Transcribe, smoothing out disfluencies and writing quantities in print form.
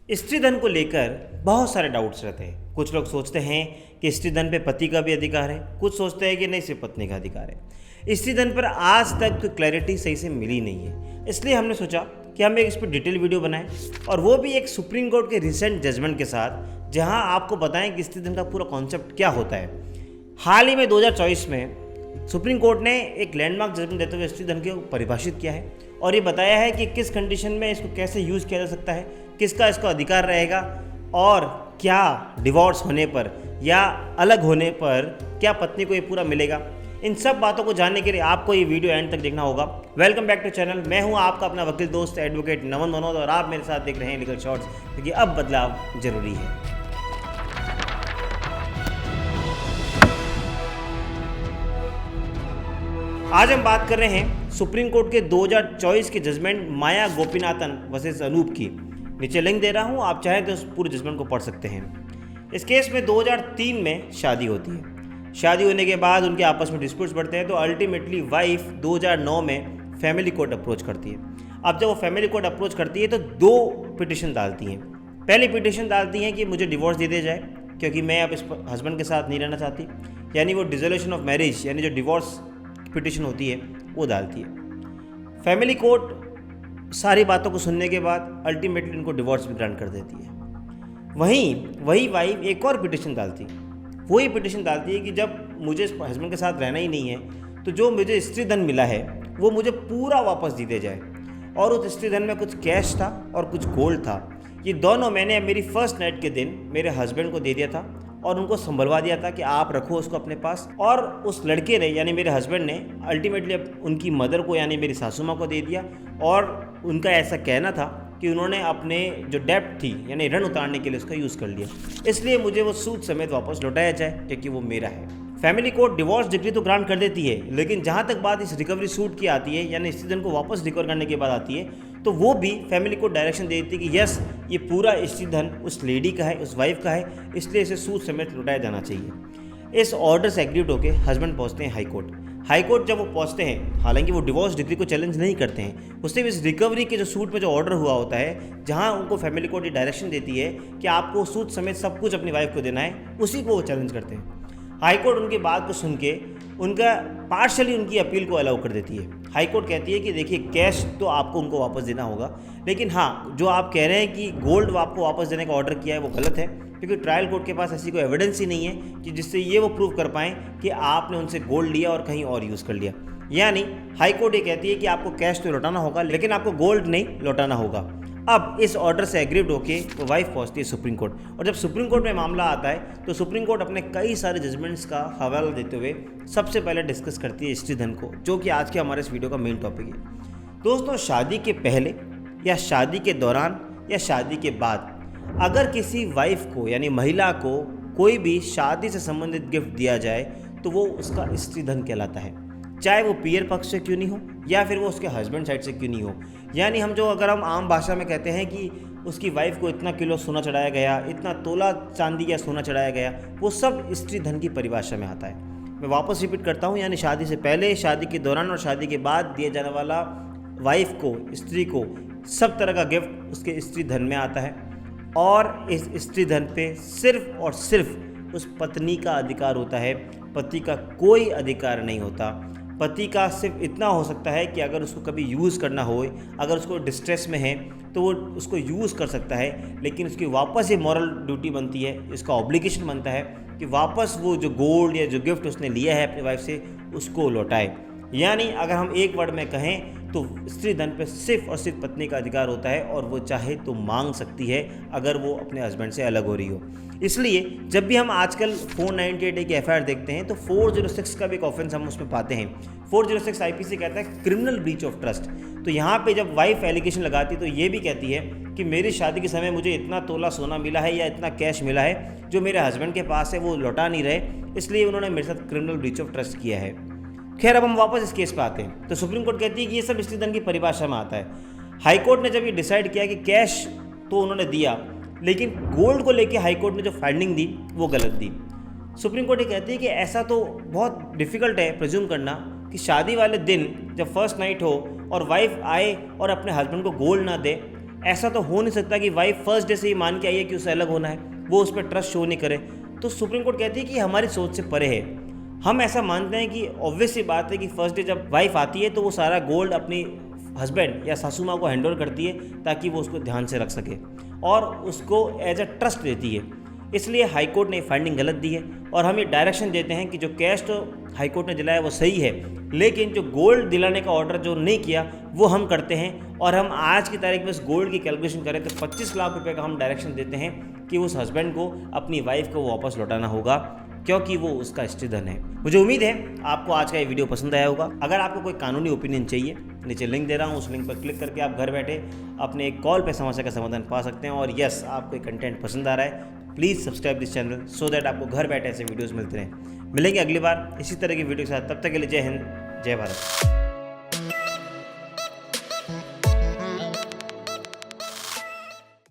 स्त्री धन को लेकर बहुत सारे डाउट्स रहते हैं। कुछ लोग सोचते हैं कि स्त्री धन पे पति का भी अधिकार है, कुछ सोचते हैं कि नहीं सिर्फ पत्नी का अधिकार है। स्त्री धन पर आज तक कोई क्लैरिटी सही से मिली नहीं है, इसलिए हमने सोचा कि हम एक इस पर डिटेल वीडियो बनाएं और वो भी एक सुप्रीम कोर्ट के रिसेंट जजमेंट के साथ, जहां आपको बताएं कि स्त्री धन का पूरा कॉन्सेप्ट क्या होता है। हाल ही में 2024 में सुप्रीम कोर्ट ने एक लैंडमार्क जजमेंट देते हुए स्त्री धन को परिभाषित किया है और ये बताया है कि किस कंडीशन में इसको कैसे यूज़ किया जा सकता है, किसका इसको अधिकार रहेगा और क्या डिवोर्स होने पर या अलग होने पर क्या पत्नी को ये पूरा मिलेगा। इन सब बातों को जानने के लिए आपको ये वीडियो एंड तक देखना होगा। Welcome back to channel. मैं हूं आपका अपना वकील दोस्त एडवोकेट नमन मनोज और आप मेरे साथ देख रहे हैं लीगल शॉर्ट्स, क्योंकि अब बदलाव जरूरी है। आज हम बात कर रहे हैं सुप्रीम कोर्ट के 2024 के जजमेंट माया गोपीनाथन वर्सेस अनूप की। नीचे लिंक दे रहा हूं, आप चाहें तो उस पूरे जजमेंट को पढ़ सकते हैं। इस केस में 2003 में शादी होती है। शादी होने के बाद उनके आपस में डिस्प्यूट्स बढ़ते हैं, तो अल्टीमेटली वाइफ 2009 में फैमिली कोर्ट अप्रोच करती है। अब जब वो फैमिली कोर्ट अप्रोच करती है तो दो पिटिशन डालती हैं। पहली पिटिशन डालती हैं कि मुझे डिवोर्स दे दिया जाए क्योंकि मैं अब इस हस्बैंड के साथ नहीं रहना चाहती, यानी वो डिसोल्यूशन ऑफ मैरिज यानी जो डिवोर्स पिटिशन होती है वो डालती है। फैमिली कोर्ट सारी बातों को सुनने के बाद अल्टीमेटली उनको डिवोर्स भी ग्रांट कर देती है। वही वाइफ एक और पिटिशन डालती है। वही पिटिशन डालती है कि जब मुझे इस हस्बैंड के साथ रहना ही नहीं है तो जो मुझे स्त्री धन मिला है वो मुझे पूरा वापस दे दिया जाए। और उस स्त्री धन में कुछ कैश था और कुछ गोल्ड था। ये दोनों मैंने मेरी फर्स्ट नाइट के दिन मेरे हस्बैंड को दे दिया था और उनको संभलवा दिया था कि आप रखो उसको अपने पास। और उस लड़के ने यानी मेरे हस्बैंड ने अल्टीमेटली उनकी मदर को यानी मेरी सासू माँ को दे दिया। और उनका ऐसा कहना था कि उन्होंने अपने जो डेब्ट थी यानी ऋण उतारने के लिए उसका यूज़ कर लिया, इसलिए मुझे वो सूद समेत वापस लौटाया जाए क्योंकि वो मेरा है। फैमिली कोर्ट डिवोर्स डिग्री तो ग्रांट कर देती है, लेकिन जहाँ तक बात इस रिकवरी सूट की आती है यानी स्त्री धन को वापस रिकवर करने के बाद आती है, तो वो भी फैमिली को डायरेक्शन दे देती है कि यस ये पूरा स्त्री धन उस लेडी का है, उस वाइफ का है, इसलिए इसे सूद समेत लौटाया जाना चाहिए। इस ऑर्डर से एग्रीड होकर हस्बैंड पहुंचते हैं हाई कोर्ट। हाई कोर्ट जब वो पहुंचते हैं, हालांकि वो डिवोर्स डिग्री को चैलेंज नहीं करते हैं, उससे इस रिकवरी के जो सूट में जो ऑर्डर हुआ होता है जहां उनको फैमिली कोर्ट ये डायरेक्शन देती है कि आपको सूद समेत सब कुछ अपनी वाइफ को देना है, उसी को वो चैलेंज करते हैं। हाई कोर्ट उनकी बात को सुन के उनका पार्शली उनकी अपील को अलाउ कर देती है। हाई कोर्ट कहती है कि देखिए कैश तो आपको उनको वापस देना होगा, लेकिन हाँ जो आप कह रहे हैं कि गोल्ड आपको वापस देने का ऑर्डर किया है वो गलत है, क्योंकि ट्रायल कोर्ट के पास ऐसी कोई एविडेंस ही नहीं है कि जिससे ये वो प्रूव कर पाएँ कि आपने उनसे गोल्ड लिया और कहीं और यूज़ कर लिया। यानी हाई कोर्ट ये कहती है कि आपको कैश तो लौटाना होगा लेकिन आपको गोल्ड नहीं लौटाना होगा। अब इस ऑर्डर से एग्रीड होके वो वाइफ पहुंचती है सुप्रीम कोर्ट, और जब सुप्रीम कोर्ट में मामला आता है तो सुप्रीम कोर्ट अपने कई सारे जजमेंट्स का हवाला देते हुए सबसे पहले डिस्कस करती है स्त्री धन को, जो कि आज के हमारे इस वीडियो का मेन टॉपिक है। दोस्तों, शादी के पहले या शादी के दौरान या शादी के बाद अगर किसी वाइफ को यानी महिला को कोई भी शादी से संबंधित गिफ्ट दिया जाए तो वो उसका स्त्री धन कहलाता है, चाहे वो पियर पक्ष से क्यों नहीं हो या फिर वो उसके हस्बैंड साइड से क्यों नहीं हो। यानी अगर हम आम भाषा में कहते हैं कि उसकी वाइफ को इतना किलो सोना चढ़ाया गया, इतना तोला चांदी या सोना चढ़ाया गया, वो सब स्त्री धन की परिभाषा में आता है। मैं वापस रिपीट करता हूँ, यानी शादी से पहले, शादी के दौरान और शादी के बाद दिया जाने वाला वाइफ को, स्त्री को सब तरह का गिफ्ट उसके स्त्री धन में आता है। और इस स्त्री धन पे सिर्फ और सिर्फ उस पत्नी का अधिकार होता है, पति का कोई अधिकार नहीं होता। पति का सिर्फ इतना हो सकता है कि अगर उसको कभी यूज़ करना हो, अगर उसको डिस्ट्रेस में है तो वो उसको यूज़ कर सकता है, लेकिन उसकी वापस ये मॉरल ड्यूटी बनती है, इसका ऑब्लिगेशन बनता है कि वापस वो जो गोल्ड या जो गिफ्ट उसने लिया है अपनी वाइफ से उसको लौटाए। यानी अगर हम एक वर्ड में कहें तो स्त्री धन पे सिर्फ और सिर्फ पत्नी का अधिकार होता है और वो चाहे तो मांग सकती है अगर वो अपने हस्बैंड से अलग हो रही हो। इसलिए जब भी हम आजकल 498A की एफआईआर देखते हैं तो 406 का भी एक ऑफेंस हम उसमें पाते हैं। 406 आईपीसी कहता है क्रिमिनल ब्रीच ऑफ ट्रस्ट। तो यहाँ पे जब वाइफ एलिगेशन लगाती है तो ये भी कहती है कि मेरी शादी के समय मुझे इतना तोला सोना मिला है या इतना कैश मिला है जो मेरे हस्बैंड के पास है, वो लौटा नहीं रहे, इसलिए उन्होंने मेरे साथ क्रिमिनल ब्रीच ऑफ ट्रस्ट किया है। खैर, अब हम वापस इस केस पे आते हैं तो सुप्रीम कोर्ट कहती है कि ये सब स्त्री धन की परिभाषा में आता है। हाई कोर्ट ने जब ये डिसाइड किया कि कैश तो उन्होंने दिया, लेकिन गोल्ड को लेके हाई कोर्ट ने जो फाइंडिंग दी वो गलत दी। सुप्रीम कोर्ट ये कहती है कि ऐसा तो बहुत डिफिकल्ट है प्रिज्यूम करना कि शादी वाले दिन जब फर्स्ट नाइट हो और वाइफ आए और अपने हस्बैंड को गोल्ड ना दे, ऐसा तो हो नहीं सकता कि वाइफ फर्स्ट डे से ही मान के आई है कि उसे अलग होना है, वो उस पर ट्रस्ट शो नहीं करे। तो सुप्रीम कोर्ट कहती है कि हमारी सोच से परे है। हम ऐसा मानते हैं कि ऑब्वियस सी बात है कि फर्स्ट डे जब वाइफ आती है तो वो सारा गोल्ड अपनी हस्बैंड या सासू माँ को हैंड ओवर करती है ताकि वो उसको ध्यान से रख सके और उसको एज अ ट्रस्ट देती है। इसलिए हाई कोर्ट ने फाइंडिंग गलत दी है और हम ये डायरेक्शन देते हैं कि जो कैश तो हाई कोर्ट ने दिलाया वो सही है, लेकिन जो गोल्ड दिलाने का ऑर्डर जो नहीं किया वो हम करते हैं। और हम आज की तारीख में इस गोल्ड की कैलकुलेशन करें तो 25 लाख रुपए का हम डायरेक्शन देते हैं कि उस हस्बैंड को अपनी वाइफ को वापस लौटाना होगा, क्योंकि वो उसका स्त्रीधन है। मुझे उम्मीद है आपको आज का ये वीडियो पसंद आया होगा। अगर आपको कोई कानूनी ओपिनियन चाहिए, नीचे लिंक दे रहा हूँ, उस लिंक पर क्लिक करके आप घर बैठे अपने एक कॉल पे समस्या का समाधान पा सकते हैं। और यस, आपको कंटेंट पसंद आ रहा है, please subscribe this channel so that आपको घर बैठे ऐसे वीडियोज़ मिलते रहें। मिलेंगे अगली बार इसी तरह की वीडियो के साथ, तब तक के लिए जय हिंद, जय भारत।